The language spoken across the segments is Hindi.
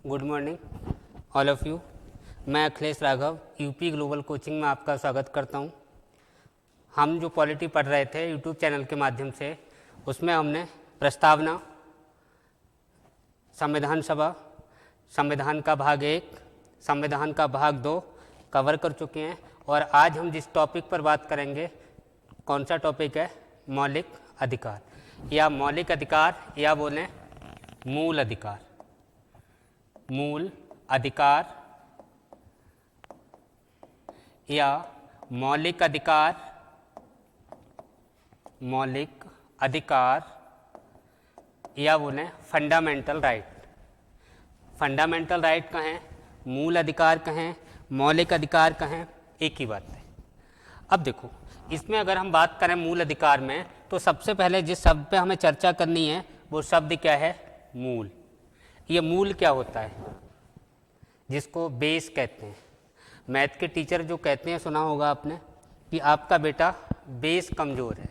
Good morning all of you. मैं Akhilesh Raghav UP global coaching में आपका स्वागत करता हूं। हम जो पॉलिटी पढ़ रहे थे यूट्यूब चैनल के माध्यम से, उसमें हमने प्रस्तावना, संविधान सभा, संविधान का भाग 1, संविधान का भाग 2 कवर कर चुके हैं। और आज हम जिस टॉपिक पर बात करेंगे, कौन सा टॉपिक है? मौलिक अधिकार, या मौलिक अधिकार, या बोलें मूल अधिकार। मूल अधिकार या मौलिक अधिकार, मौलिक अधिकार या बोलें फंडामेंटल राइट। फंडामेंटल राइट कहें, मूल अधिकार कहें, मौलिक अधिकार कहें, एक ही बात है। अब देखो, इसमें अगर हम बात करें मूल अधिकार में, तो सबसे पहले जिस शब्द पे हमें चर्चा करनी है वो शब्द क्या है? मूल। ये मूल क्या होता है? जिसको बेस कहते हैं। मैथ के टीचर जो कहते हैं, सुना होगा आपने कि आपका बेटा बेस कमज़ोर है,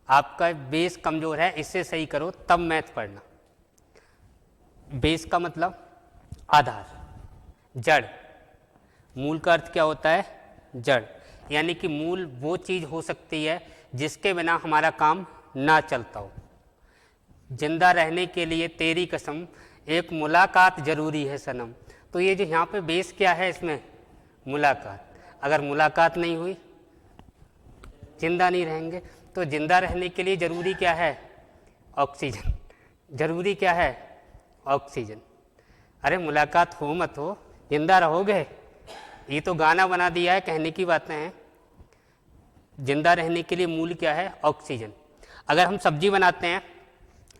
आपका बेस कमज़ोर है, इससे सही करो तब मैथ पढ़ना। बेस का मतलब आधार, जड़। मूल का अर्थ क्या होता है? जड़। यानी कि मूल वो चीज़ हो सकती है जिसके बिना हमारा काम ना चलता हो। जिंदा रहने के लिए तेरी कसम, एक मुलाकात ज़रूरी है सनम। तो ये जो यहाँ पे बेस क्या है इसमें? मुलाकात। अगर मुलाकात नहीं हुई जिंदा नहीं रहेंगे। तो जिंदा रहने के लिए ज़रूरी क्या है? ऑक्सीजन। ज़रूरी क्या है? ऑक्सीजन। अरे मुलाकात हो मत हो, जिंदा रहोगे? ये तो गाना बना दिया है, कहने की बातें हैं। जिंदा रहने के लिए मूल क्या है? ऑक्सीजन। अगर हम सब्जी बनाते हैं,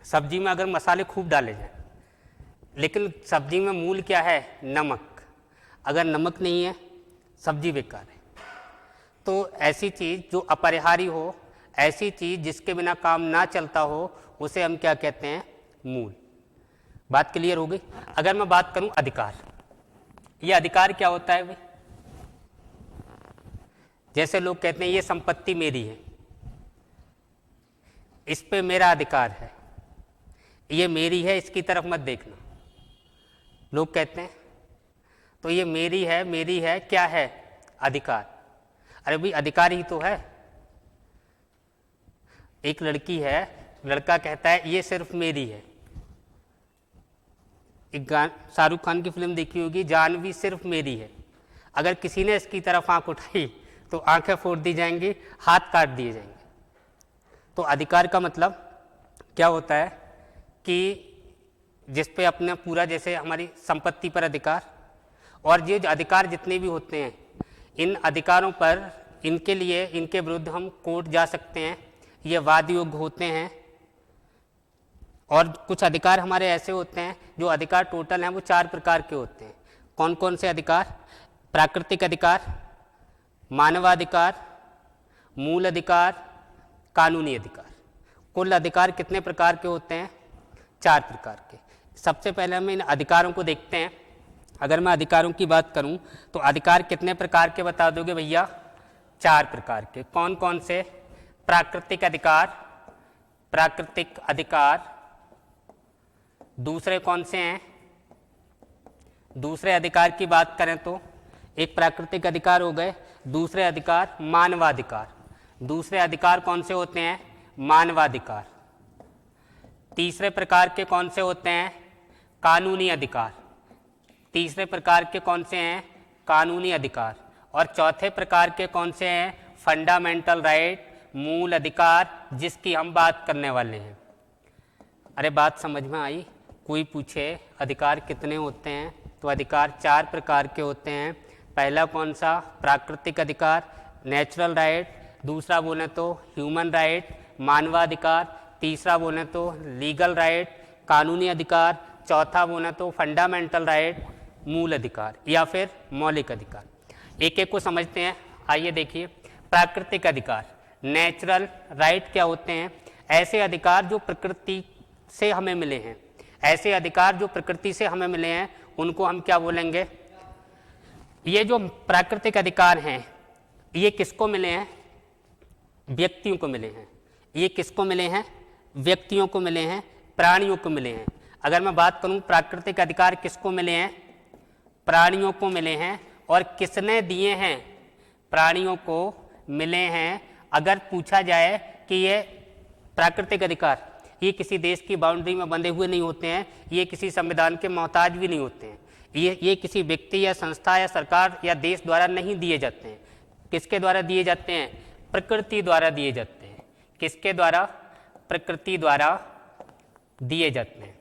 सब्जी में अगर मसाले खूब डाले जाएं, लेकिन सब्जी में मूल क्या है? नमक। अगर नमक नहीं है, सब्जी बेकार है। तो ऐसी चीज़ जो अपरिहार्य हो, ऐसी चीज़ जिसके बिना काम ना चलता हो, उसे हम क्या कहते हैं? मूल। बात क्लियर हो गई? अगर मैं बात करूं अधिकार, ये अधिकार क्या होता है भाई? जैसे लोग कहते हैं ये संपत्ति मेरी है, इस पे मेरा अधिकार है, ये मेरी है, इसकी तरफ मत देखना, लोग कहते हैं। तो ये मेरी है, क्या है? अधिकार। अरे भाई अधिकार ही तो है। एक लड़की है, लड़का कहता है ये सिर्फ मेरी है। एक शाहरुख खान की फिल्म देखी होगी, जानवी सिर्फ मेरी है। अगर किसी ने इसकी तरफ आंख उठाई तो आंखें फोड़ दी जाएंगी, हाथ काट दिए जाएंगे। तो अधिकार का मतलब क्या होता है कि जिस पे अपने पूरा, जैसे हमारी संपत्ति पर अधिकार, और ये अधिकार जितने भी होते हैं, इन अधिकारों पर, इनके लिए, इनके विरुद्ध हम कोर्ट जा सकते हैं, ये वाद योग्य होते हैं। और कुछ अधिकार हमारे ऐसे होते हैं, जो अधिकार टोटल हैं वो 4 प्रकार के होते हैं। कौन कौन से अधिकार? प्राकृतिक अधिकार, मानवाधिकार, मूल अधिकार, कानूनी अधिकार। कुल अधिकार कितने प्रकार के होते हैं? 4 प्रकार के। सबसे पहले हम इन अधिकारों को देखते हैं। अगर मैं अधिकारों की बात करूं तो अधिकार कितने प्रकार के बता दोगे भैया? 4 प्रकार के। कौन कौन से? प्राकृतिक अधिकार, प्राकृतिक अधिकार। दूसरे कौन से हैं? दूसरे अधिकार की बात करें तो एक प्राकृतिक अधिकार हो गए, दूसरे अधिकार मानवाधिकार। दूसरे अधिकार कौन से होते हैं? मानवाधिकार। तीसरे प्रकार के कौन से होते हैं? कानूनी अधिकार। तीसरे प्रकार के कौन से हैं? कानूनी अधिकार। और चौथे प्रकार के कौन से हैं? फंडामेंटल राइट, मूल अधिकार, जिसकी हम बात करने वाले हैं। अरे बात समझ में आई? कोई पूछे अधिकार कितने होते हैं, तो अधिकार 4 प्रकार के होते हैं। पहला कौन सा? प्राकृतिक अधिकार, नेचुरल राइट। दूसरा बोले तो ह्यूमन राइट, मानवाधिकार। तीसरा बोले तो लीगल राइट, कानूनी अधिकार। चौथा बोले तो फंडामेंटल राइट, मूल अधिकार या फिर मौलिक अधिकार। एक एक को समझते हैं। आइए देखिए, प्राकृतिक अधिकार, नेचुरल राइट क्या होते हैं? ऐसे अधिकार जो प्रकृति से हमें मिले हैं। ऐसे अधिकार जो प्रकृति से हमें मिले हैं, उनको हम क्या बोलेंगे? ये जो प्राकृतिक अधिकार हैं, ये किसको मिले हैं? व्यक्तियों को मिले हैं। ये किसको मिले हैं? व्यक्तियों को मिले हैं, प्राणियों को मिले हैं। अगर मैं बात करूं प्राकृतिक अधिकार किसको मिले हैं, प्राणियों को मिले हैं। और किसने दिए हैं, प्राणियों को मिले हैं। अगर पूछा जाए कि ये प्राकृतिक अधिकार ये किसी देश की बाउंड्री में बंधे हुए नहीं होते हैं, ये किसी संविधान के मोहताज भी नहीं होते हैं, ये किसी व्यक्ति या संस्था या सरकार या देश द्वारा नहीं दिए जाते हैं। किसके द्वारा दिए जाते हैं, प्रकृति द्वारा दिए जाते हैं। किसके द्वारा, प्रकृति द्वारा दिए जाते हैं।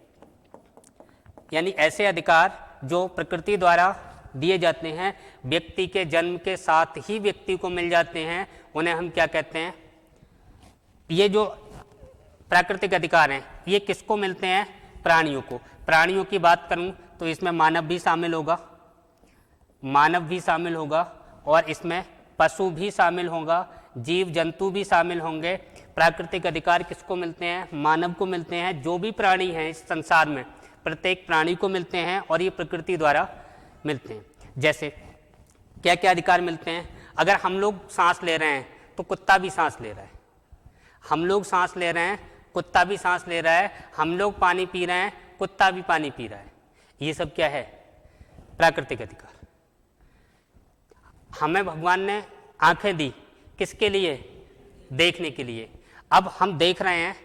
यानी ऐसे अधिकार जो प्रकृति द्वारा दिए जाते हैं, व्यक्ति के जन्म के साथ ही व्यक्ति को मिल जाते हैं, उन्हें हम क्या कहते हैं, ये जो प्राकृतिक अधिकार हैं ये किसको मिलते हैं, प्राणियों को। प्राणियों की बात करूं तो इसमें मानव भी शामिल होगा, मानव भी शामिल होगा, और इसमें पशु भी शामिल होगा, जीव जंतु भी शामिल होंगे। प्राकृतिक अधिकार किसको मिलते हैं, मानव को मिलते हैं। जो भी प्राणी हैं इस संसार में प्रत्येक प्राणी को मिलते हैं और ये प्रकृति द्वारा मिलते हैं। जैसे क्या क्या अधिकार मिलते हैं, अगर हम लोग सांस ले रहे हैं तो कुत्ता भी सांस ले रहा है, हम लोग सांस ले रहे हैं कुत्ता भी सांस ले रहा है, हम लोग पानी पी रहे हैं कुत्ता भी पानी पी रहा है। ये सब क्या है, प्राकृतिक अधिकार। हमें भगवान ने आंखें दी किसके लिए, देखने के लिए। अब हम देख रहे हैं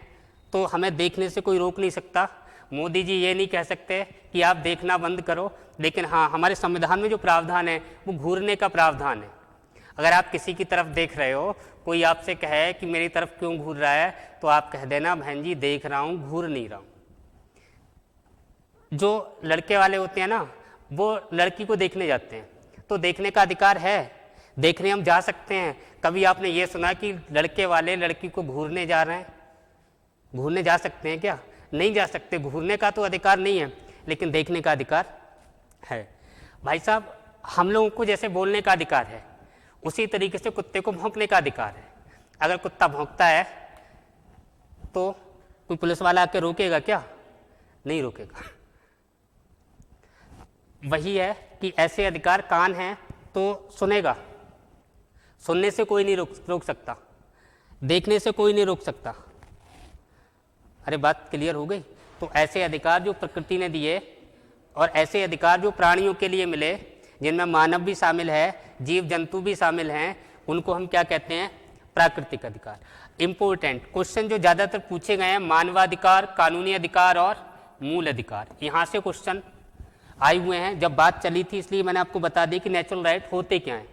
तो हमें देखने से कोई रोक नहीं सकता। मोदी जी ये नहीं कह सकते कि आप देखना बंद करो, लेकिन हाँ हमारे संविधान में जो प्रावधान है वो घूरने का प्रावधान है। अगर आप किसी की तरफ देख रहे हो, कोई आपसे कहे कि मेरी तरफ क्यों घूर रहा है, तो आप कह देना बहन जी देख रहा हूँ, घूर नहीं रहा हूँ। जो लड़के वाले होते हैं ना, वो लड़की को देखने जाते हैं, तो देखने का अधिकार है, देखने हम जा सकते हैं। कभी आपने ये सुना कि लड़के वाले लड़की को घूरने जा रहे हैं, घूरने जा सकते हैं क्या, नहीं जा सकते। घूरने का तो अधिकार नहीं है, लेकिन देखने का अधिकार है। भाई साहब, हम लोगों को जैसे बोलने का अधिकार है, उसी तरीके से कुत्ते को भौंकने का अधिकार है। अगर कुत्ता भौंकता है तो कोई पुलिस वाला आके रोकेगा क्या, नहीं रोकेगा। वही है कि ऐसे अधिकार कान हैं तो सुनेगा, सुनने से कोई नहीं रोक सकता, देखने से कोई नहीं रोक सकता। अरे बात क्लियर हो गई। तो ऐसे अधिकार जो प्रकृति ने दिए और ऐसे अधिकार जो प्राणियों के लिए मिले, जिनमें मानव भी शामिल है, जीव जंतु भी शामिल हैं, उनको हम क्या कहते हैं, प्राकृतिक अधिकार। इंपॉर्टेंट क्वेश्चन जो ज़्यादातर पूछे गए हैं, मानवाधिकार, कानूनी अधिकार और मूल अधिकार, यहाँ से क्वेश्चन आए हुए हैं। जब बात चली थी इसलिए मैंने आपको बता दी कि नेचुरल राइट होते क्या हैं।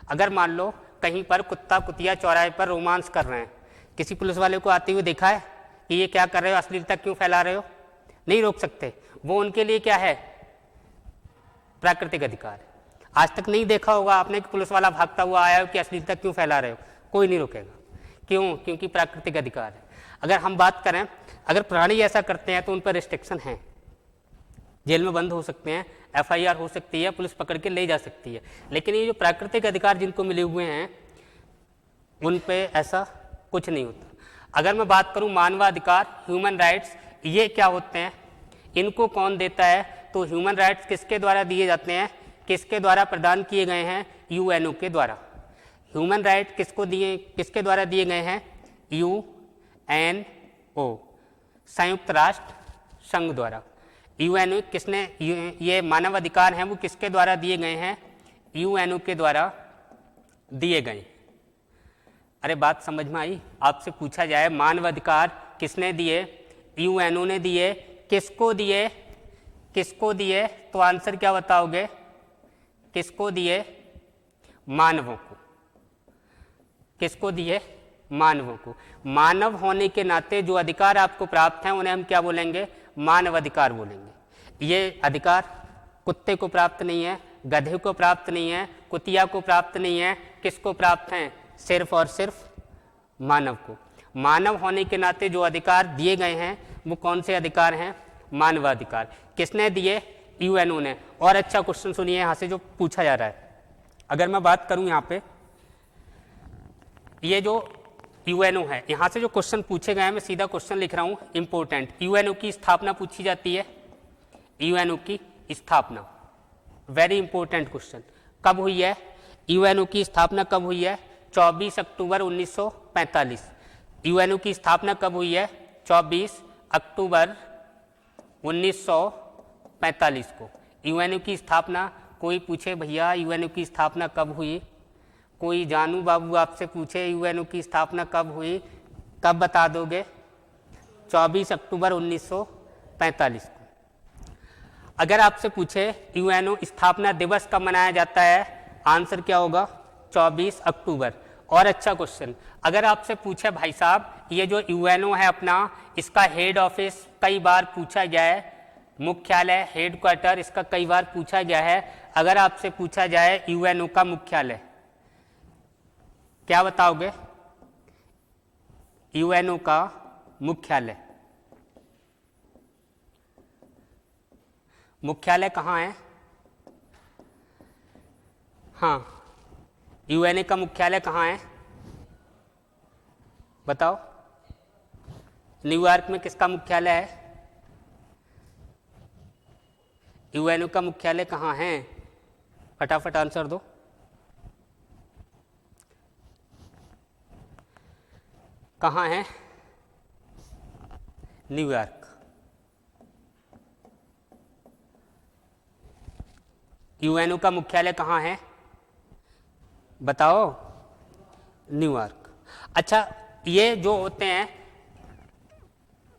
अगर मान लो कहीं पर कुत्ता कुतिया चौराहे पर रोमांस कर रहे हैं, किसी पुलिस वाले को आते हुए देखा है कि ये क्या कर रहे हो, अश्लीलता क्यों फैला रहे हो, नहीं रोक सकते। वो उनके लिए क्या है, प्राकृतिक अधिकार है। आज तक नहीं देखा होगा आपने कि पुलिस वाला भागता हुआ आया हो कि अश्लीलता क्यों फैला रहे हो, कोई नहीं रोकेगा। क्यों, क्योंकि प्राकृतिक अधिकार है। अगर हम बात करें, अगर प्राणी ऐसा करते हैं तो उन पर रिस्ट्रिक्शन है, जेल में बंद हो सकते हैं, FIR हो सकती है, पुलिस पकड़ के ले जा सकती है। लेकिन ये जो प्राकृतिक अधिकार जिनको मिले हुए हैं उन पे ऐसा कुछ नहीं होता। अगर मैं बात करूं मानवाधिकार, ह्यूमन राइट्स, ये क्या होते हैं, इनको कौन देता है, तो ह्यूमन राइट्स किसके द्वारा दिए जाते हैं, किसके द्वारा प्रदान किए गए हैं, UN के द्वारा। ह्यूमन राइट किसको दिए, किसके द्वारा दिए गए हैं, UNO, संयुक्त राष्ट्र संघ द्वारा। UN किसने, ये मानव अधिकार हैं वो किसके द्वारा दिए गए हैं, UNO के द्वारा दिए गए। अरे बात समझ में आई। आपसे पूछा जाए मानवाधिकार किसने दिए, UN ने दिए, किसको दिए, किसको दिए, तो आंसर क्या बताओगे, किसको दिए, मानवों को। किसको दिए, मानवों को। मानव होने के नाते जो अधिकार आपको प्राप्त हैं उन्हें हम क्या बोलेंगे, मानव अधिकार बोलेंगे। ये अधिकार कुत्ते को प्राप्त नहीं है, गधे को प्राप्त नहीं है, कुतिया को प्राप्त नहीं है, किसको प्राप्त हैं, सिर्फ और सिर्फ मानव को। मानव होने के नाते जो अधिकार दिए गए हैं वो कौन से अधिकार हैं, मानवाधिकार। किसने दिए, UN ने। और अच्छा क्वेश्चन सुनिए यहाँ से जो पूछा जा रहा है। अगर मैं बात करूँ यहाँ पे, ये जो UN है, यहाँ से जो क्वेश्चन पूछे गए हैं, मैं सीधा क्वेश्चन लिख रहा हूँ, इंपॉर्टेंट। UN की स्थापना पूछी जाती है, UN की स्थापना, वेरी इंपॉर्टेंट क्वेश्चन। कब हुई है, UN की स्थापना कब हुई है, 24 अक्टूबर 1945। UN की स्थापना कब हुई है, 24 अक्टूबर 1945 को। यूएनओ की स्थापना, कोई पूछे भैया यूएनओ की स्थापना कब हुई, कोई जानू बाबू आपसे पूछे यूएनओ की स्थापना कब हुई, कब बता दोगे? 24 अक्टूबर 1945 को। अगर आपसे पूछे यूएनओ स्थापना दिवस कब मनाया जाता है, आंसर क्या होगा? 24 अक्टूबर। और अच्छा क्वेश्चन, अगर आपसे पूछे भाई साहब ये जो यूएनओ है अपना, इसका हेड ऑफिस कई बार पूछा गया है, मुख्यालय हेडक्वार्टर इसका कई बार पूछा गया है। अगर आपसे पूछा जाए यूएनओ का मुख्यालय, क्या बताओगे? यूएनओ का मुख्यालय, मुख्यालय कहाँ है? हाँ, यूएनओ का मुख्यालय कहाँ है बताओ? न्यूयॉर्क में किसका मुख्यालय है? यूएनओ का मुख्यालय कहाँ है? फटाफट आंसर दो। कहाँ है? न्यूयॉर्क। यूएनओ का मुख्यालय कहाँ है बताओ? न्यूयॉर्क। अच्छा, ये जो होते हैं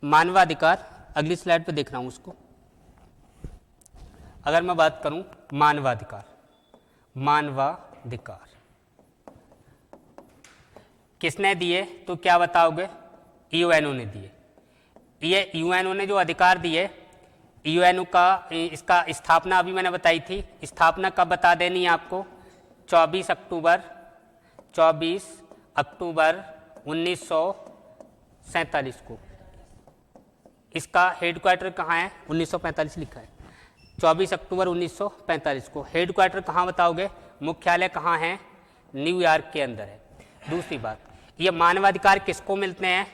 मानवाधिकार, अगली स्लाइड पे देख रहा हूँ उसको। अगर मैं बात करूं मानवाधिकार, मानवाधिकार किसने दिए तो क्या बताओगे? यूएनओ ने दिए। ये यूएनओ ने जो अधिकार दिए, यूएनओ का इसका स्थापना अभी मैंने बताई थी, स्थापना कब बता देनी है आपको? 24 अक्टूबर 1947 को। इसका हेडक्वार्टर कहाँ है? 1945 लिखा है, 24 अक्टूबर 1945 को। हेडक्वार्टर कहाँ बताओगे? मुख्यालय कहाँ है? न्यूयॉर्क के अंदर है। दूसरी बात, ये मानवाधिकार किसको मिलते हैं?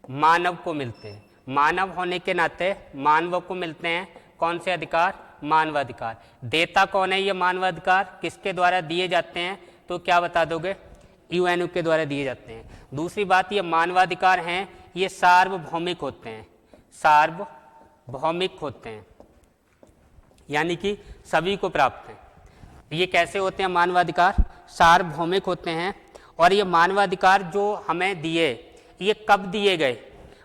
मानव को मिलते हैं। मानव होने के नाते मानव को मिलते हैं कौन से अधिकार? मानवाधिकार। देता कौन है ये मानवाधिकार? किसके द्वारा दिए जाते हैं तो क्या बता दोगे? यूएनओ के द्वारा दिए जाते हैं। दूसरी बात, ये मानवाधिकार हैं, ये सार्वभौमिक होते हैं, सार्वभौमिक होते हैं, यानी कि सभी को प्राप्त है। ये कैसे होते हैं मानवाधिकार? सार्वभौमिक होते हैं। और ये मानवाधिकार जो हमें दिए, ये कब दिए गए?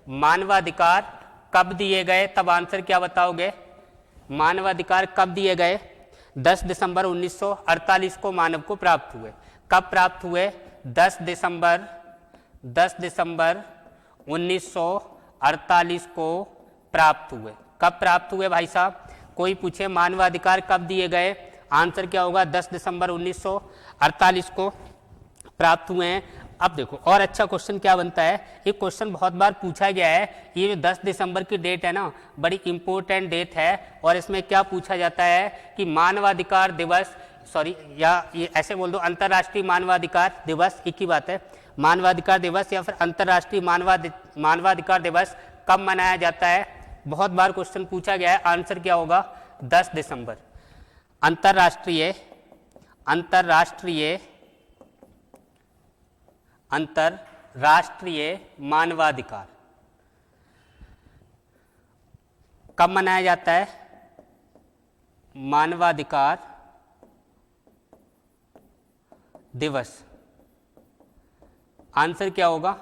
मानवाधिकार कब दिए गए? तब आंसर क्या बताओगे? मानवाधिकार कब दिए गए? 10 दिसंबर 1948 को मानव को प्राप्त हुए। कब प्राप्त हुए? 10 दिसंबर 1948 को प्राप्त हुए। कब प्राप्त हुए भाई साहब? कोई पूछे मानवाधिकार कब दिए गए, आंसर क्या होगा? 10 दिसंबर 1948 को प्राप्त हुए हैं। अब देखो और अच्छा क्वेश्चन क्या बनता है, ये क्वेश्चन बहुत बार पूछा गया है। ये जो 10 दिसंबर की डेट है ना, बड़ी इंपॉर्टेंट डेट है। और इसमें क्या पूछा जाता है कि मानवाधिकार दिवस, सॉरी या ये ऐसे बोल दो, अंतर्राष्ट्रीय मानवाधिकार दिवस, एक ही बात है, मानवाधिकार दिवस या फिर अंतर्राष्ट्रीय मानवाधिकार दिवस कब मनाया जाता है? बहुत बार क्वेश्चन पूछा गया है। आंसर क्या होगा? 10 दिसंबर। अंतर्राष्ट्रीय मानवाधिकार कब मनाया जाता है? मानवाधिकार दिवस। आंसर क्या होगा?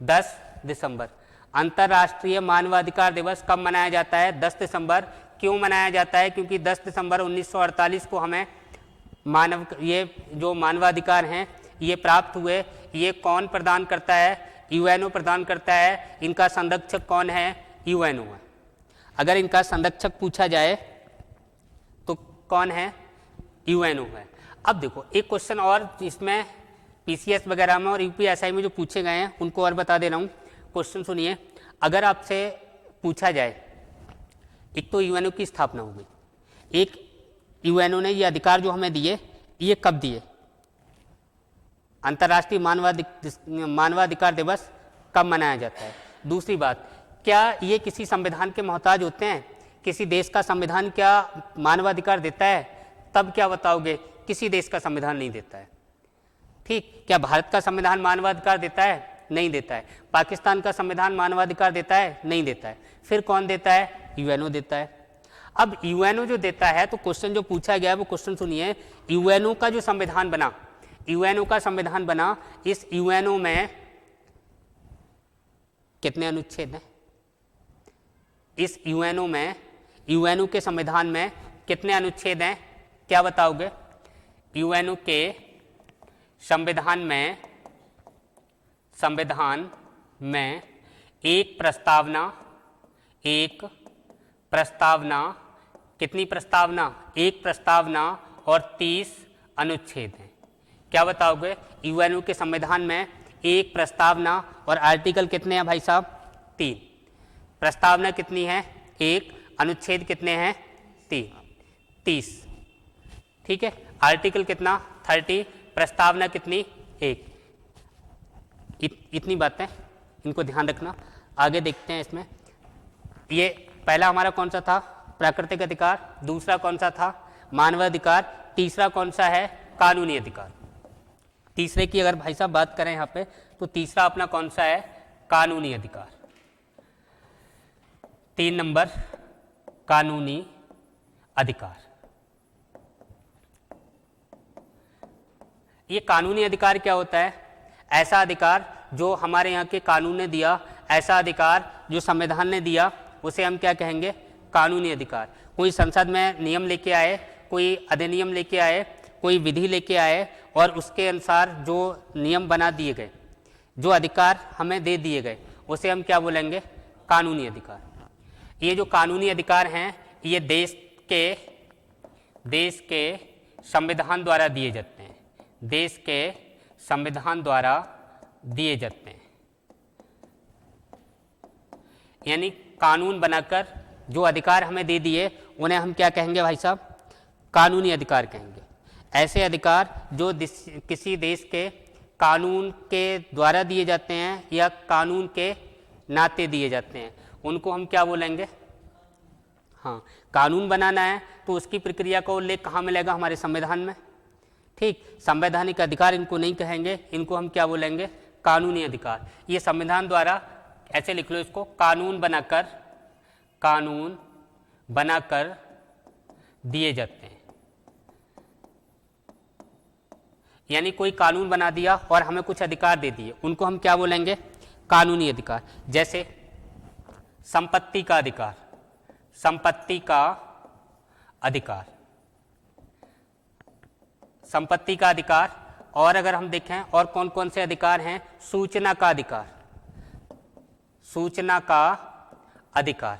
10 दिसंबर। अंतर्राष्ट्रीय मानवाधिकार दिवस कब मनाया जाता है? 10 दिसंबर। क्यों मनाया जाता है? क्योंकि 10 दिसंबर 1948 को हमें ये जो मानवाधिकार हैं ये प्राप्त हुए। ये कौन प्रदान करता है? यूएनओ प्रदान करता है। इनका संरक्षक कौन है? यूएनओ है। अगर इनका संरक्षक पूछा जाए तो कौन है? यूएनओ है। अब देखो एक क्वेश्चन और इसमें पीसीएस वगैरह में और यूपीएसआई में जो पूछे गए हैं उनको और बता दे रहा हूँ। क्वेश्चन सुनिए, अगर आपसे पूछा जाए, एक तो यूएनओ की स्थापना हो गई, एक यूएनओ ने ये अधिकार जो हमें दिए ये कब दिए? अंतर्राष्ट्रीय मानवाधिकार दिवस कब मनाया जाता है? दूसरी बात, क्या ये किसी संविधान के मोहताज होते हैं? किसी देश का संविधान क्या मानवाधिकार देता है? तब क्या बताओगे? किसी देश का संविधान नहीं देता है। ठीक, क्या भारत का संविधान मानवाधिकार देता है? नहीं देता है। पाकिस्तान का संविधान मानवाधिकार देता है? नहीं देता है। फिर कौन देता है? यूएनओ देता है। अब यूएनओ जो देता है तो क्वेश्चन जो पूछा गया है वो क्वेश्चन सुनिए, यूएनओ का जो संविधान बना, यूएनओ का संविधान बना, इस यूएनओ में कितने अनुच्छेद हैं? इस यूएनओ में, यूएनओ के संविधान में कितने अनुच्छेद हैं? क्या बताओगे? यूएनओ के संविधान में एक प्रस्तावना, कितनी प्रस्तावना? एक प्रस्तावना और 30 अनुच्छेद हैं। क्या बताओगे? यूएनओ के संविधान में एक प्रस्तावना और आर्टिकल कितने हैं भाई साहब? 3। प्रस्तावना कितनी है? 1, अनुच्छेद कितने हैं? 30। ठीक है, आर्टिकल कितना? 30, प्रस्तावना कितनी? 1। इतनी बातें, इनको ध्यान रखना। आगे देखते हैं इसमें, ये पहला हमारा कौन सा था? प्राकृतिक अधिकार। दूसरा कौन सा था? मानवाधिकार। तीसरा कौन सा है? कानूनी अधिकार। तीसरे की अगर भाई साहब बात करें यहाँ पे, तो तीसरा अपना कौन सा है? कानूनी अधिकार। 3 नंबर कानूनी अधिकार। ये कानूनी अधिकार क्या होता है? ऐसा अधिकार जो हमारे यहाँ के कानून ने दिया, ऐसा अधिकार जो संविधान ने दिया, उसे हम क्या कहेंगे? कानूनी अधिकार। कोई संसद में नियम लेके आए, कोई अधिनियम लेके आए, कोई विधि लेके आए और उसके अनुसार जो नियम बना दिए गए, जो अधिकार हमें दे दिए गए, उसे हम क्या बोलेंगे? कानूनी अधिकार। ये जो कानूनी अधिकार हैं, ये देश के संविधान द्वारा दिए जाते हैं। देश के संविधान द्वारा दिए जाते हैं, यानी कानून बनाकर जो अधिकार हमें दे दिए, उन्हें हम क्या कहेंगे भाई साहब? कानूनी अधिकार कहेंगे। ऐसे अधिकार जो किसी देश के कानून के द्वारा दिए जाते हैं या कानून के नाते दिए जाते हैं, उनको हम क्या बोलेंगे? हाँ, कानून बनाना है तो उसकी प्रक्रिया का उल्लेख कहाँ मिलेगा? हमारे संविधान में। ठीक, संवैधानिक अधिकार इनको नहीं कहेंगे, इनको हम क्या बोलेंगे? कानूनी अधिकार। ये संविधान द्वारा, ऐसे लिख लो इसको, कानून बनाकर दिए जाते हैं। यानी कोई कानून बना दिया और हमें कुछ अधिकार दे दिए, उनको हम क्या बोलेंगे? कानूनी अधिकार। जैसे संपत्ति का अधिकार, संपत्ति का अधिकार, संपत्ति का अधिकार। और अगर हम देखें और कौन कौन से अधिकार हैं? सूचना का अधिकार, सूचना का अधिकार,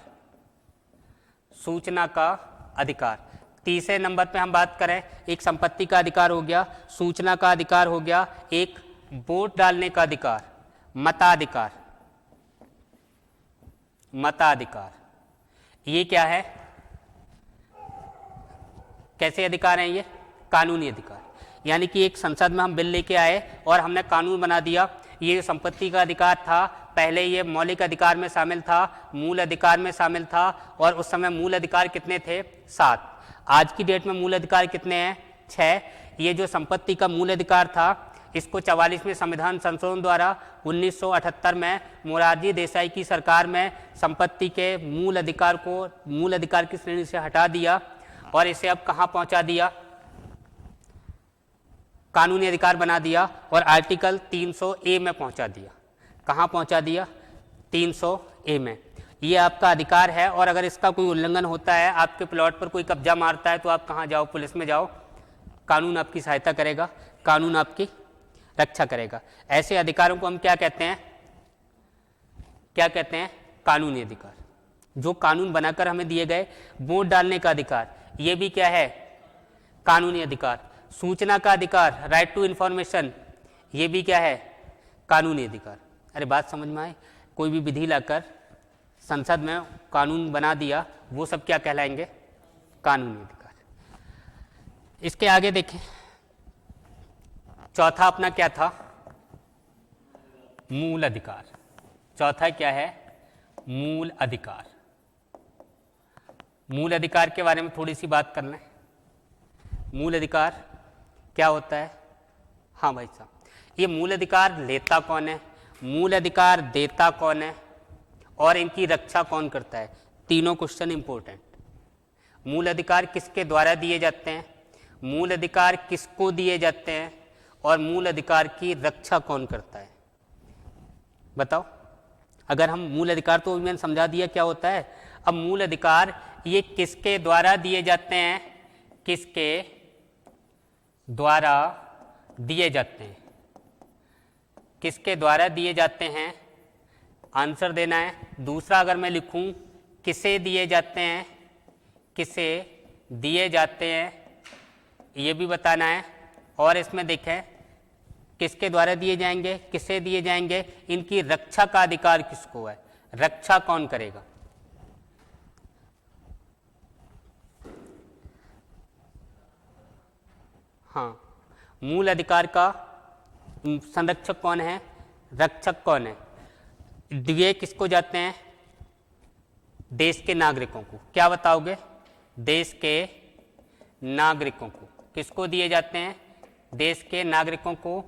सूचना का अधिकार। तीसरे नंबर पे हम बात करें, एक संपत्ति का अधिकार हो गया, सूचना का अधिकार हो गया, एक वोट डालने का अधिकार, मताधिकार। मताधिकार ये क्या है? कैसे अधिकार हैं ये? कानूनी अधिकार। यानी कि एक संसद में हम बिल लेके आए और हमने कानून बना दिया। ये जो संपत्ति का अधिकार था, पहले ये मौलिक अधिकार में शामिल था, मूल अधिकार में शामिल था, और उस समय मूल अधिकार कितने थे? 7। आज की डेट में मूल अधिकार कितने हैं? 6। ये जो संपत्ति का मूल अधिकार था, इसको 44वें संविधान संशोधन द्वारा 1978 में मोरारजी देसाई की सरकार में संपत्ति के मूल अधिकार को मूल अधिकार की श्रेणी से हटा दिया और इसे अब कहाँ पहुँचा दिया? कानूनी अधिकार बना दिया और आर्टिकल 300A में पहुँचा दिया। कहाँ पहुँचा दिया? 300A में। ये आपका अधिकार है और अगर इसका कोई उल्लंघन होता है, आपके प्लॉट पर कोई कब्जा मारता है, तो आप कहाँ जाओ? पुलिस में जाओ। कानून आपकी सहायता करेगा, कानून आपकी रक्षा करेगा। ऐसे अधिकारों को हम क्या कहते हैं? क्या कहते हैं? कानूनी अधिकार। जो कानून बनाकर हमें दिए गए। वोट डालने का अधिकार, ये भी क्या है? कानूनी अधिकार। सूचना का अधिकार, राइट टू इंफॉर्मेशन, ये भी क्या है? कानूनी अधिकार। अरे बात समझ में आए? कोई भी विधि लाकर संसद में कानून बना दिया, वो सब क्या कहलाएंगे? कानूनी अधिकार। इसके आगे देखें, चौथा अपना क्या था? मूल अधिकार। चौथा क्या है? मूल अधिकार। मूल अधिकार के बारे में थोड़ी सी बात कर लें। मूल अधिकार क्या होता है? हाँ भाई साहब, ये मूल अधिकार लेता कौन है, मूल अधिकार देता कौन है और इनकी रक्षा कौन करता है? तीनों क्वेश्चन इंपॉर्टेंट। मूल अधिकार किसके द्वारा दिए जाते हैं, मूल अधिकार किसको दिए जाते हैं, और मूल अधिकार की रक्षा कौन करता है, बताओ। अगर हम मूल अधिकार तो मैंने समझा दिया क्या होता है। अब मूल अधिकार ये किसके द्वारा दिए जाते हैं, किसके द्वारा दिए जाते हैं, किसके द्वारा दिए जाते हैं, आंसर देना है। दूसरा अगर मैं लिखूं किसे दिए जाते हैं, किसे दिए जाते हैं, ये भी बताना है। और इसमें देखें किसके द्वारा दिए जाएंगे, किसे दिए जाएंगे, इनकी रक्षा का अधिकार किसको है, रक्षा कौन करेगा। हाँ, मूल अधिकार का संरक्षक कौन है, रक्षक कौन है। दिए किसको जाते हैं, देश के नागरिकों को। क्या बताओगे, देश के नागरिकों को। किसको दिए जाते हैं, देश के नागरिकों को।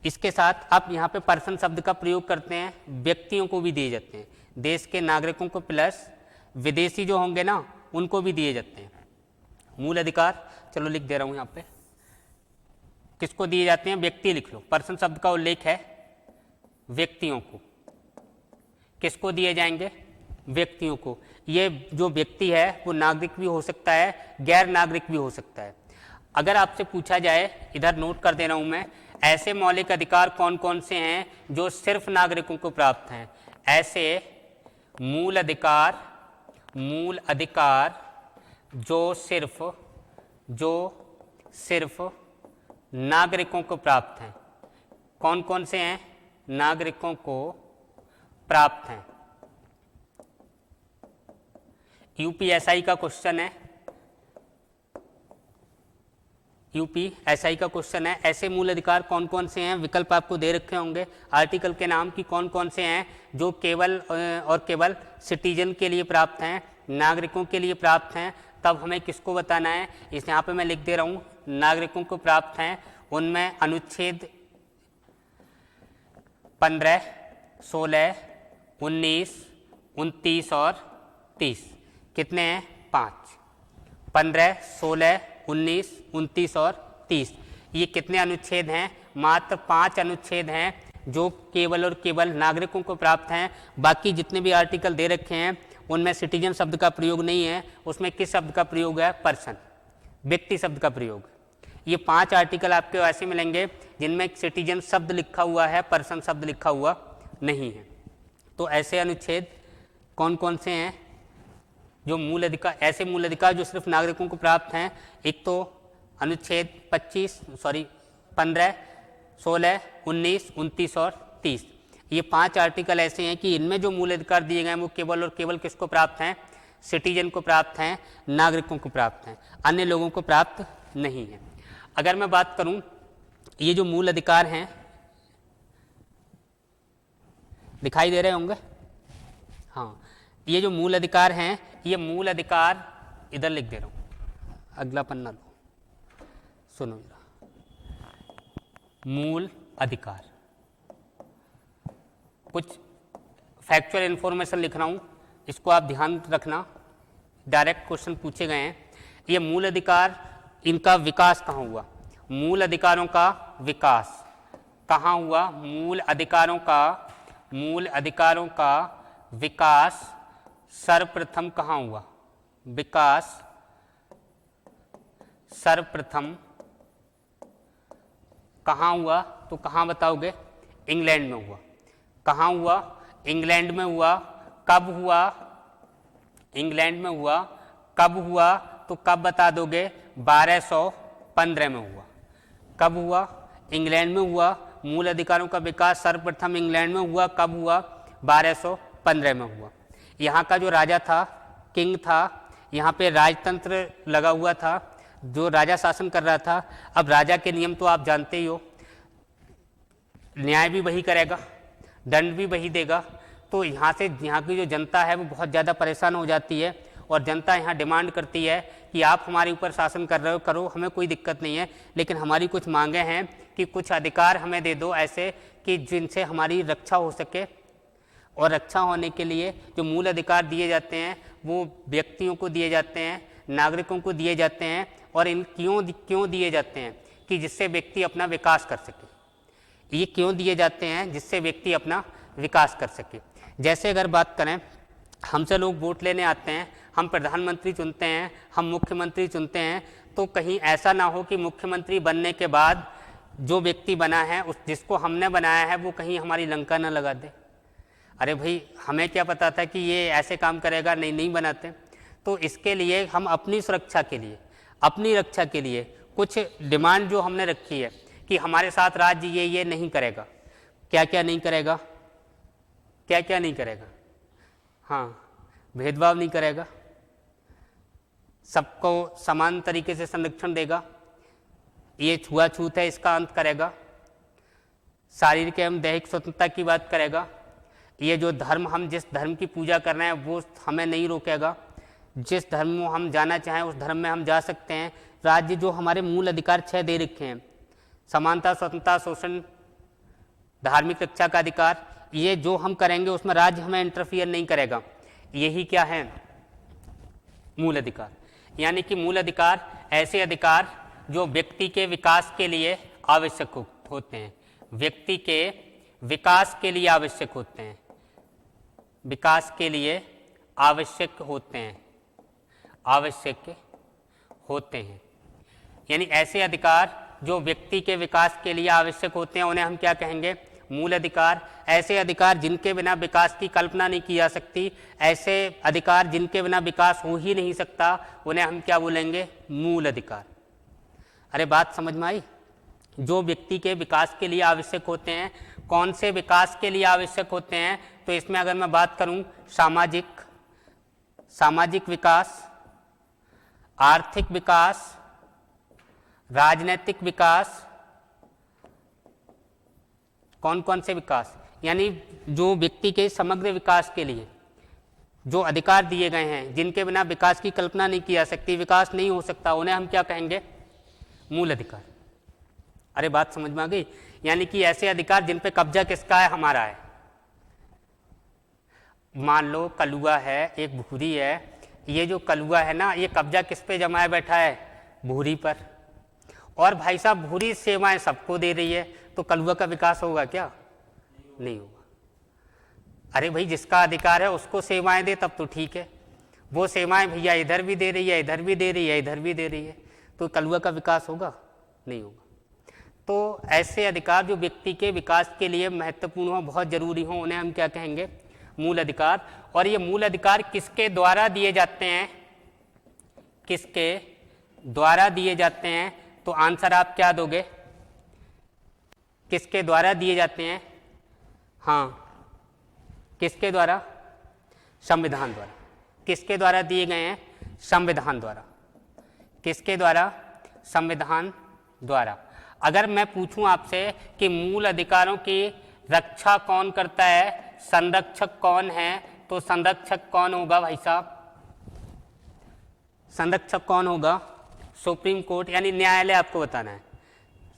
इसके साथ आप यहाँ पे पर्सन शब्द का प्रयोग करते हैं, व्यक्तियों को भी दिए जाते हैं। देश के नागरिकों को प्लस विदेशी जो होंगे ना उनको भी दिए जाते हैं। मूल अधिकार चलो लिख दे रहा हूँ यहाँ पे, किसको दिए जाते हैं, व्यक्ति लिख लो। पर्सन शब्द का उल्लेख है व्यक्तियों को। किसको दिए जाएंगे, व्यक्तियों को। ये जो व्यक्ति है वो नागरिक भी हो सकता है, गैर नागरिक भी हो सकता है। अगर आपसे पूछा जाए, इधर नोट कर दे रहा हूं मैं, ऐसे मौलिक अधिकार कौन कौन से हैं जो सिर्फ नागरिकों को प्राप्त हैं। ऐसे मूल अधिकार जो सिर्फ नागरिकों को प्राप्त हैं, कौन कौन से हैं, नागरिकों को प्राप्त हैं। यूपीएसआई का क्वेश्चन है, यूपीएसआई का क्वेश्चन है, ऐसे मूल अधिकार कौन कौन से हैं। विकल्प आपको दे रखे होंगे आर्टिकल के नाम की, कौन कौन से हैं जो केवल और केवल सिटीजन के लिए प्राप्त हैं, नागरिकों के लिए प्राप्त हैं। तब हमें किसको बताना है, इस यहाँ पे मैं लिख दे रहा हूँ, नागरिकों को प्राप्त हैं। उनमें अनुच्छेद 15, 16, 19, 29 और 30 कितने हैं, 5। 15, 16, 19, 29 और 30 ये कितने अनुच्छेद हैं, मात्र 5 अनुच्छेद हैं जो केवल और केवल नागरिकों को प्राप्त हैं। बाकी जितने भी आर्टिकल दे रखे हैं उनमें सिटीजन शब्द का प्रयोग नहीं है, उसमें किस शब्द का प्रयोग है, पर्सन, व्यक्ति शब्द का प्रयोग। ये 5 आर्टिकल आपको ऐसे मिलेंगे जिनमें सिटीजन शब्द लिखा हुआ है, पर्सन शब्द लिखा हुआ नहीं है। तो ऐसे अनुच्छेद कौन कौन से हैं जो मूल अधिकार, ऐसे मूल अधिकार जो सिर्फ नागरिकों को प्राप्त हैं। एक तो अनुच्छेद 15, 16, 19, 29 और 30 ये 5 आर्टिकल ऐसे हैं कि इनमें जो मूल अधिकार दिए गए हैं वो केवल और केवल किसको प्राप्त हैं, सिटीजन को प्राप्त हैं, नागरिकों को प्राप्त हैं, अन्य लोगों को प्राप्त नहीं है। अगर मैं बात करूं, ये जो मूल अधिकार हैं दिखाई दे रहे होंगे, हाँ, ये जो मूल अधिकार हैं, ये मूल अधिकार इधर लिख दे रहा हूं, अगला पन्ना लो, सुनो जरा। मूल अधिकार, कुछ फैक्चुअल इंफॉर्मेशन लिख रहा हूं, इसको आप ध्यान रखना, डायरेक्ट क्वेश्चन पूछे गए हैं। ये मूल अधिकार, इनका विकास कहाँ हुआ, मूल अधिकारों का विकास कहाँ हुआ, मूल अधिकारों का विकास सर्वप्रथम कहाँ हुआ, विकास सर्वप्रथम कहाँ हुआ, तो कहाँ बताओगे, इंग्लैंड में हुआ। कहाँ हुआ, इंग्लैंड में हुआ। कब हुआ, इंग्लैंड में हुआ। कब हुआ, तो कब बता दोगे, 1215 में हुआ। कब हुआ, इंग्लैंड में हुआ। मूल अधिकारों का विकास सर्वप्रथम इंग्लैंड में हुआ। कब हुआ, 1215 में हुआ। यहाँ का जो राजा था, किंग था, यहाँ पे राजतंत्र लगा हुआ था, जो राजा शासन कर रहा था। अब राजा के नियम तो आप जानते ही हो, न्याय भी वही करेगा, दंड भी वही देगा। तो यहाँ की जो जनता है वो बहुत ज़्यादा परेशान हो जाती है और जनता यहाँ डिमांड करती है कि आप हमारे ऊपर शासन कर रहे हो, करो, हमें कोई दिक्कत नहीं है, लेकिन हमारी कुछ मांगे हैं कि कुछ अधिकार हमें दे दो ऐसे कि जिनसे हमारी रक्षा हो सके। और रक्षा होने के लिए जो मूल अधिकार दिए जाते हैं वो व्यक्तियों को दिए जाते हैं, नागरिकों को दिए जाते हैं। और इन क्यों दिए जाते हैं? कि जिससे व्यक्ति अपना विकास कर सके। ये क्यों दिए जाते हैं? जिससे व्यक्ति अपना विकास कर सके। जैसे अगर बात करें, हमसे लोग वोट लेने आते हैं, हम प्रधानमंत्री चुनते हैं, हम मुख्यमंत्री चुनते हैं, तो कहीं ऐसा ना हो कि मुख्यमंत्री बनने के बाद जो व्यक्ति बना है, उस जिसको हमने बनाया है, वो कहीं हमारी लंका ना लगा दे। अरे भाई, हमें क्या पता था कि ये ऐसे काम करेगा? नहीं बनाते। तो इसके लिए हम अपनी सुरक्षा के लिए, अपनी रक्षा के लिए कुछ डिमांड जो हमने रखी है कि हमारे साथ राज्य ये नहीं करेगा। क्या क्या नहीं करेगा? क्या क्या नहीं करेगा? हाँ, भेदभाव नहीं करेगा, सबको समान तरीके से संरक्षण देगा, ये छुआछूत है इसका अंत करेगा, शारीरिक एवं दैहिक स्वतंत्रता की बात करेगा, ये जो धर्म, हम जिस धर्म की पूजा कर रहे हैं वो हमें नहीं रोकेगा, जिस धर्म में हम जाना चाहें उस धर्म में हम जा सकते हैं। राज्य जो हमारे मूल अधिकार 6 दे रखे हैं, समानता, स्वतंत्रता, शोषण, धार्मिक रक्षा का अधिकार, ये जो हम करेंगे उसमें राज्य हमें इंटरफियर नहीं करेगा। यही क्या है? मूल अधिकार। यानी कि मूल अधिकार ऐसे अधिकार जो व्यक्ति के विकास के लिए आवश्यक होते हैं, व्यक्ति के विकास के लिए आवश्यक होते हैं, विकास के लिए आवश्यक होते हैं, आवश्यक होते हैं। यानी ऐसे अधिकार जो व्यक्ति के विकास के लिए आवश्यक होते हैं, उन्हें हम क्या कहेंगे? मूल अधिकार। ऐसे अधिकार जिनके बिना विकास की कल्पना नहीं की जा सकती, ऐसे अधिकार जिनके बिना विकास हो ही नहीं सकता, उन्हें हम क्या बोलेंगे? मूल अधिकार। अरे बात समझ में आई? जो व्यक्ति के विकास के लिए आवश्यक होते हैं। कौन से विकास के लिए आवश्यक होते हैं? तो इसमें अगर मैं बात करूं, सामाजिक विकास, आर्थिक विकास, राजनैतिक विकास, कौन कौन से विकास? यानी जो व्यक्ति के समग्र विकास के लिए जो अधिकार दिए गए हैं, जिनके बिना विकास की कल्पना नहीं की जा सकती, विकास नहीं हो सकता, उन्हें हम क्या कहेंगे? मूल अधिकार। अरे बात समझ में आ गई? यानी कि ऐसे अधिकार जिन पे कब्जा किसका है? हमारा है। मान लो कलुआ है, एक भूरी है, ये जो कलुआ है ना, ये कब्जा किस पे जमाए बैठा है? भूरी पर। और भाई साहब, भूरी सेवाएं सबको दे रही है, तो कलुआ का विकास होगा क्या? नहीं होगा। अरे भाई, जिसका अधिकार है उसको सेवाएं दे तब तो ठीक है। वो सेवाएं भैया इधर भी दे रही है, इधर भी दे रही है, इधर भी दे रही है, तो कलुआ का विकास होगा? नहीं होगा। तो ऐसे अधिकार जो व्यक्ति के विकास के लिए महत्वपूर्ण हो, बहुत जरूरी हो, उन्हें हम क्या कहेंगे? मूल अधिकार। और ये मूल अधिकार किसके द्वारा दिए जाते हैं? किसके द्वारा दिए जाते हैं? तो आंसर आप क्या दोगे? किसके द्वारा दिए जाते हैं? हाँ, किसके द्वारा? संविधान द्वारा। किसके द्वारा दिए गए हैं? संविधान द्वारा। किसके द्वारा? संविधान द्वारा। अगर मैं पूछूं आपसे कि मूल अधिकारों की रक्षा कौन करता है, संरक्षक कौन है, तो संरक्षक कौन होगा भाई साहब? संरक्षक कौन होगा? सुप्रीम कोर्ट, यानी न्यायालय आपको बताना है।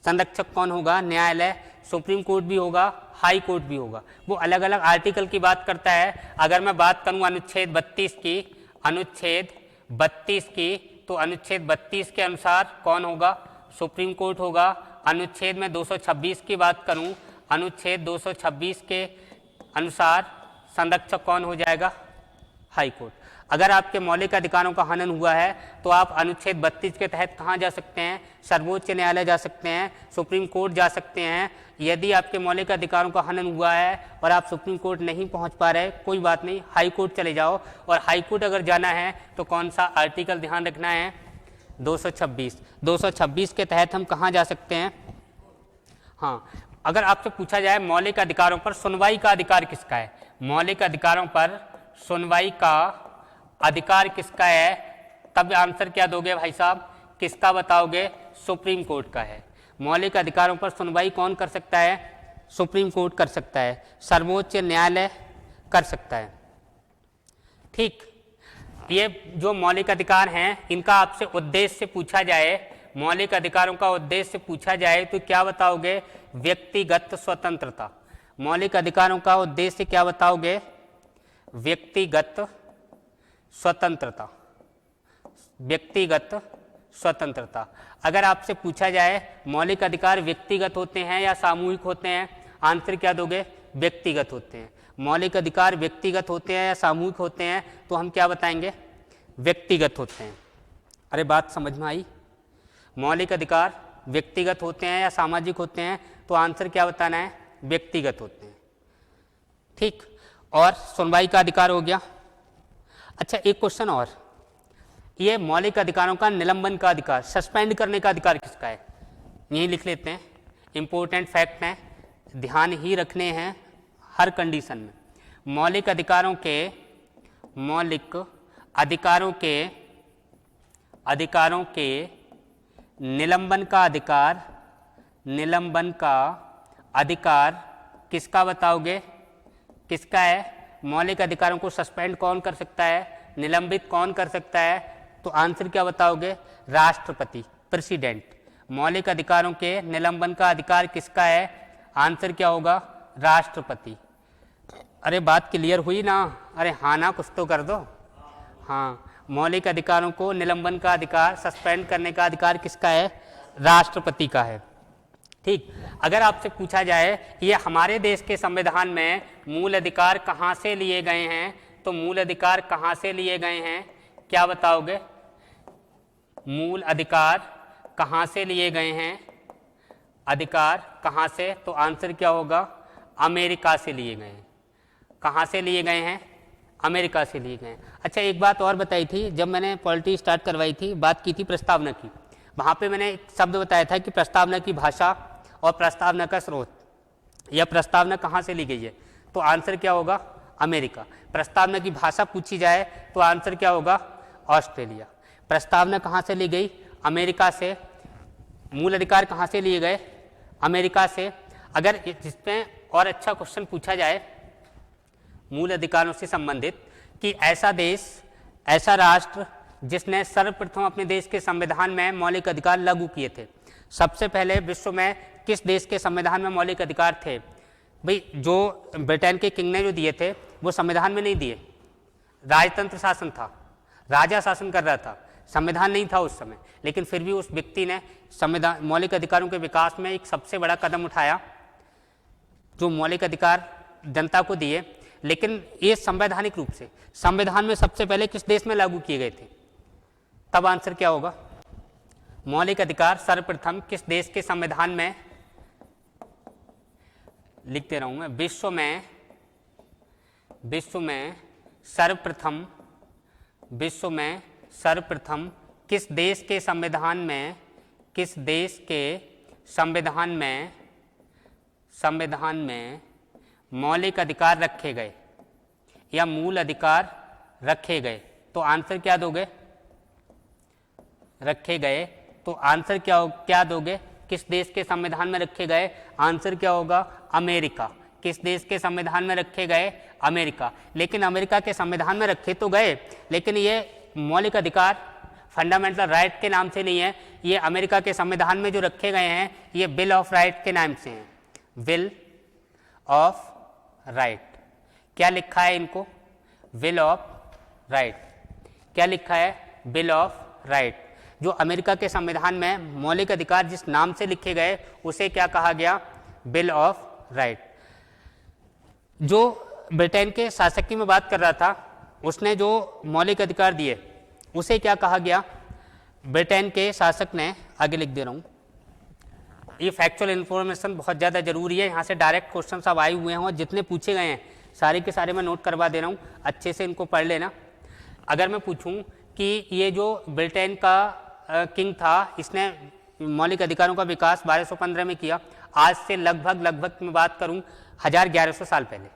संरक्षक कौन होगा? न्यायालय। सुप्रीम कोर्ट भी होगा, हाई कोर्ट भी होगा। वो अलग अलग आर्टिकल की बात करता है। अगर मैं बात करूं अनुच्छेद 32 की, अनुच्छेद 32 की, तो अनुच्छेद 32 के अनुसार कौन होगा? सुप्रीम कोर्ट होगा। अनुच्छेद में 226 की बात करूं, अनुच्छेद 226 के अनुसार संरक्षक कौन हो जाएगा? High court. अगर आपके मौलिक अधिकारों का हनन हुआ है तो आप अनुच्छेद 32 के तहत कहाँ जा सकते हैं? सर्वोच्च न्यायालय जा सकते हैं, सुप्रीम कोर्ट जा सकते हैं। यदि आपके मौलिक अधिकारों का हनन हुआ है और आप सुप्रीम कोर्ट नहीं पहुँच पा रहे, कोई बात नहीं, हाई कोर्ट चले जाओ। और हाई कोर्ट अगर जाना है तो कौन सा आर्टिकल ध्यान रखना है? 226। 226 के तहत हम कहाँ जा सकते हैं? हाँ, अगर आपसे पूछा जाए मौलिक अधिकारों पर सुनवाई का अधिकार किसका है, मौलिक अधिकारों पर सुनवाई का अधिकार किसका है, तब आंसर क्या दोगे भाई साहब? किसका बताओगे? सुप्रीम कोर्ट का है। मौलिक अधिकारों पर सुनवाई कौन कर सकता है? सुप्रीम कोर्ट कर सकता है, सर्वोच्च न्यायालय कर सकता है। ठीक, ये जो मौलिक अधिकार हैं, इनका आपसे उद्देश्य पूछा जाए, मौलिक अधिकारों का उद्देश्य पूछा जाए तो क्या बताओगे? व्यक्तिगत स्वतंत्रता। मौलिक अधिकारों का उद्देश्य क्या बताओगे? व्यक्तिगत स्वतंत्रता, व्यक्तिगत स्वतंत्रता। अगर आपसे पूछा जाए मौलिक अधिकार व्यक्तिगत होते हैं या सामूहिक होते हैं, आंसर क्या दोगे? व्यक्तिगत होते हैं। मौलिक अधिकार व्यक्तिगत होते हैं या सामूहिक होते हैं, तो हम क्या बताएंगे? व्यक्तिगत होते हैं। अरे बात समझ में आई? मौलिक अधिकार व्यक्तिगत होते हैं या सामाजिक होते हैं, तो आंसर क्या बताना है? व्यक्तिगत होते हैं। ठीक, और सुनवाई का अधिकार हो गया। अच्छा, एक क्वेश्चन और, ये मौलिक अधिकारों का निलंबन का अधिकार, सस्पेंड करने का अधिकार किसका है? यही लिख लेते हैं, इंपॉर्टेंट फैक्ट हैं, ध्यान ही रखने हैं हर कंडीशन में। मौलिक अधिकारों के निलंबन का अधिकार किसका बताओगे? किसका है? मौलिक अधिकारों को सस्पेंड कौन कर सकता है? निलंबित कौन कर सकता है? तो आंसर क्या बताओगे? राष्ट्रपति, प्रेसिडेंट। मौलिक अधिकारों के निलंबन का अधिकार किसका है? आंसर क्या होगा? राष्ट्रपति। अरे बात क्लियर हुई ना? अरे हाँ ना, कुछ तो कर दो। हाँ, मौलिक अधिकारों को निलंबन का अधिकार, सस्पेंड करने का अधिकार किसका है? राष्ट्रपति का है। ठीक, अगर आपसे पूछा जाए ये हमारे देश के संविधान में मूल अधिकार कहाँ से लिए गए हैं, तो मूल अधिकार कहाँ से लिए गए हैं, क्या बताओगे? मूल अधिकार कहाँ से लिए गए हैं? अधिकार कहाँ से? तो आंसर क्या होगा? अमेरिका से लिए गए हैं। कहाँ से लिए गए हैं? अमेरिका से लिए गए हैं। अच्छा, एक बात और बताई थी, जब मैंने पॉलिटी स्टार्ट करवाई थी, बात की थी प्रस्तावना की। वहाँ पे मैंने एक शब्द बताया था कि प्रस्तावना की भाषा और प्रस्तावना का स्रोत, यह प्रस्तावना कहाँ से ली गई है, तो आंसर क्या होगा? अमेरिका। प्रस्तावना की भाषा पूछी जाए तो आंसर क्या होगा? ऑस्ट्रेलिया। प्रस्तावना कहाँ से ली गई? अमेरिका से। मूल अधिकार कहाँ से लिए गए? अमेरिका से। अगर जिसमें और अच्छा क्वेश्चन पूछा जाए मूल अधिकारों से संबंधित कि ऐसा देश, ऐसा राष्ट्र जिसने सर्वप्रथम अपने देश के संविधान में मौलिक अधिकार लागू किए थे। सबसे पहले विश्व में किस देश के संविधान में मौलिक अधिकार थे? भाई, जो ब्रिटेन के किंग ने जो दिए थे वो संविधान में नहीं दिए, राजतंत्र शासन था, राजा शासन कर रहा था, संविधान नहीं था उस समय। लेकिन फिर भी उस व्यक्ति ने संविधान, मौलिक अधिकारों के विकास में एक सबसे बड़ा कदम उठाया, जो मौलिक अधिकार जनता को दिए। लेकिन ये संवैधानिक रूप से संविधान में सबसे पहले किस देश में लागू किए गए थे? तब आंसर क्या होगा? मौलिक अधिकार सर्वप्रथम किस देश के संविधान में, लिखते रहूं मैं, विश्व में सर्वप्रथम किस देश के संविधान में मौलिक अधिकार रखे गए या मूल अधिकार रखे गए? तो आंसर क्या दोगे? रखे गए, तो आंसर क्या दोगे? किस देश के संविधान में रखे गए? आंसर क्या होगा? अमेरिका। किस देश के संविधान में रखे गए? अमेरिका। लेकिन अमेरिका के संविधान में रखे तो गए, लेकिन ये मौलिक अधिकार, फंडामेंटल राइट के नाम से नहीं है। ये अमेरिका के संविधान में जो रखे गए हैं ये बिल ऑफ राइट के नाम से हैं। Bill of right. क्या लिखा है इनको? Bill of right. क्या लिखा है? Bill of right. जो अमेरिका के संविधान में मौलिक अधिकार जिस नाम से लिखे गए उसे क्या कहा गया? Bill of right. जो ब्रिटेन के शासक की मैं बात कर रहा था, उसने जो मौलिक अधिकार दिए उसे क्या कहा गया? ब्रिटेन के शासक ने, आगे लिख दे रहा हूँ, ये फैक्चुअल इन्फॉर्मेशन बहुत ज़्यादा जरूरी है, यहाँ से डायरेक्ट क्वेश्चन सब आए हुए हैं और जितने पूछे गए हैं सारे के सारे मैं नोट करवा दे रहा हूँ, अच्छे से इनको पढ़ लेना। अगर मैं पूछूं कि ये जो ब्रिटेन का किंग था, इसने मौलिक अधिकारों का विकास 1215 में किया, आज से लगभग मैं बात करूं 1100 साल पहले,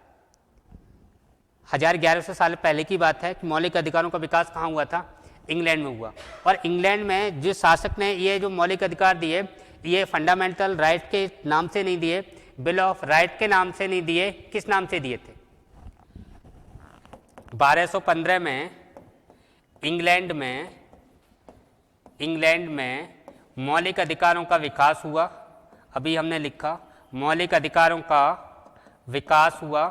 1100 साल पहले की बात है कि मौलिक अधिकारों का विकास कहाँ हुआ था? इंग्लैंड में हुआ। और इंग्लैंड में जिस शासक ने ये जो मौलिक अधिकार दिए, ये फंडामेंटल राइट के नाम से नहीं दिए, बिल ऑफ राइट के नाम से नहीं दिए, किस नाम से दिए थे? 1215 में इंग्लैंड में मौलिक अधिकारों का विकास हुआ। अभी हमने लिखा मौलिक अधिकारों का विकास हुआ,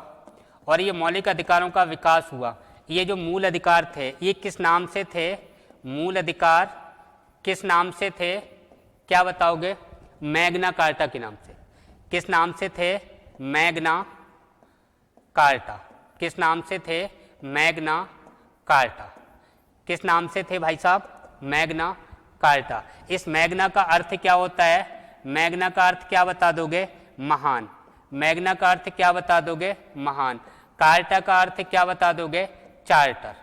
और ये मौलिक अधिकारों का विकास हुआ, ये जो मूल अधिकार थे ये किस नाम से थे? मूल अधिकार किस नाम से थे? क्या बताओगे? मैग्ना कार्टा के नाम से। किस नाम से थे? Magna carta. किस नाम से थे? Magna carta. किस नाम से थे भाई साहब? Magna carta. इस मैग्ना का अर्थ क्या होता है? मैग्ना का अर्थ क्या बता दोगे? महान। मैग्ना का अर्थ क्या बता दोगे? महान। कार्टा का अर्थ क्या बता दोगे? चार्टर।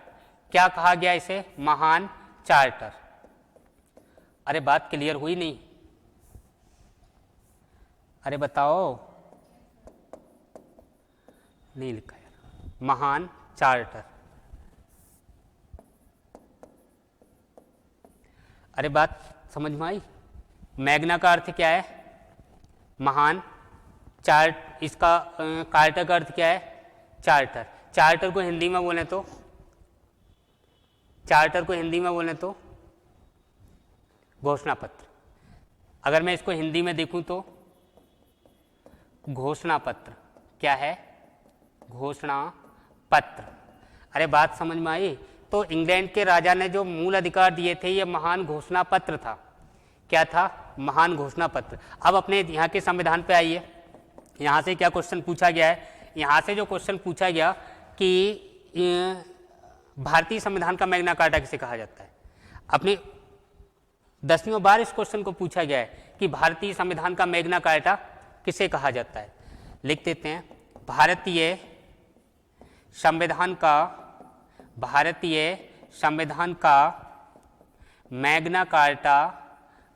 क्या कहा गया इसे? महान चार्टर। अरे बात क्लियर हुई नहीं? अरे बताओ, नहीं लिखा यार। महान चार्टर। अरे बात समझ में आई? मैग्ना का अर्थ क्या है? महान। चार्ट, इसका कार्टर का अर्थ क्या है? चार्टर। चार्टर को हिंदी में बोले तो? चार्टर को हिंदी में बोले तो? घोषणा पत्र। अगर मैं इसको हिंदी में देखूं तो घोषणा पत्र। क्या है? घोषणा पत्र। अरे बात समझ में आई? तो इंग्लैंड के राजा ने जो मूल अधिकार दिए थे ये महान घोषणा पत्र था। क्या था? महान घोषणा पत्र। अब अपने यहाँ के संविधान पे आइए। यहाँ से क्या क्वेश्चन पूछा गया है? यहाँ से जो क्वेश्चन पूछा गया कि भारतीय संविधान का मैग्ना कार्टा किसे कहा जाता है? अपनी 10वीं बार इस क्वेश्चन को पूछा गया है कि भारतीय संविधान का मैग्ना कार्टा किसे कहा जाता है। लिख देते हैं, भारतीय संविधान का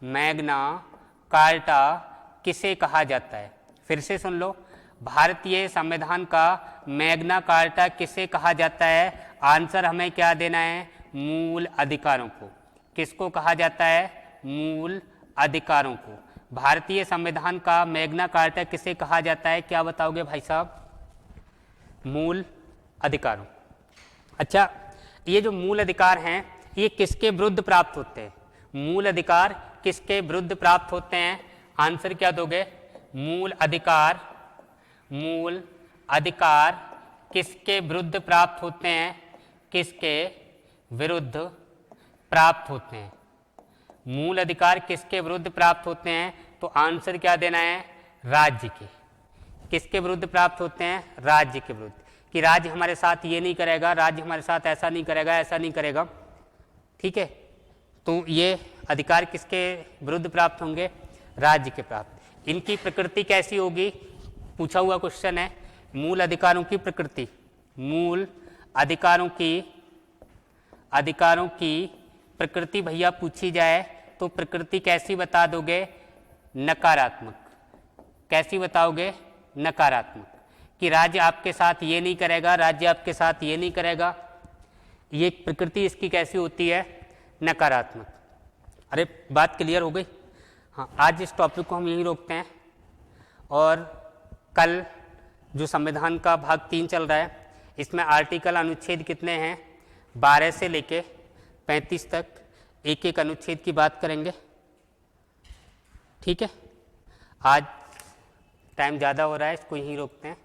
मैग्ना कार्टा किसे कहा जाता है? फिर से सुन लो, भारतीय संविधान का मैग्ना कार्टा किसे कहा जाता है? आंसर हमें क्या देना है? मूल अधिकारों को। किसको कहा जाता है? मूल अधिकारों को। भारतीय संविधान का मैग्ना कार्टा किसे कहा जाता है? क्या बताओगे भाई साहब? मूल अधिकारों। अच्छा, ये जो मूल अधिकार हैं ये किसके विरुद्ध प्राप्त होते हैं? मूल अधिकार किसके विरुद्ध प्राप्त होते हैं? आंसर क्या दोगे? मूल अधिकार किसके विरुद्ध प्राप्त होते हैं? किसके विरुद्ध प्राप्त होते हैं? मूल अधिकार किसके विरुद्ध प्राप्त होते हैं? तो आंसर क्या देना है? राज्य के। किसके विरुद्ध प्राप्त होते हैं? राज्य के विरुद्ध। कि राज्य हमारे साथ ये नहीं करेगा, राज्य हमारे साथ ऐसा नहीं करेगा, ऐसा नहीं करेगा। ठीक है, तो ये अधिकार किसके विरुद्ध प्राप्त होंगे? राज्य के प्राप्त। इनकी प्रकृति कैसी होगी? पूछा हुआ क्वेश्चन है। मूल अधिकारों की प्रकृति, मूल अधिकारों की प्रकृति भैया पूछी जाए तो प्रकृति कैसी बता दोगे? नकारात्मक। कैसी बताओगे? नकारात्मक। कि राज्य आपके साथ ये नहीं करेगा, राज्य आपके साथ ये नहीं करेगा। ये प्रकृति इसकी कैसी होती है? नकारात्मक। अरे बात क्लियर हो गई? हाँ, आज इस टॉपिक को हम यहीं रोकते हैं और कल जो संविधान का भाग 3 चल रहा है इसमें आर्टिकल अनुच्छेद कितने हैं? 12 से लेके 35 तक एक एक अनुच्छेद की बात करेंगे। ठीक है, आज टाइम ज़्यादा हो रहा है, इसको यहीं रोकते हैं।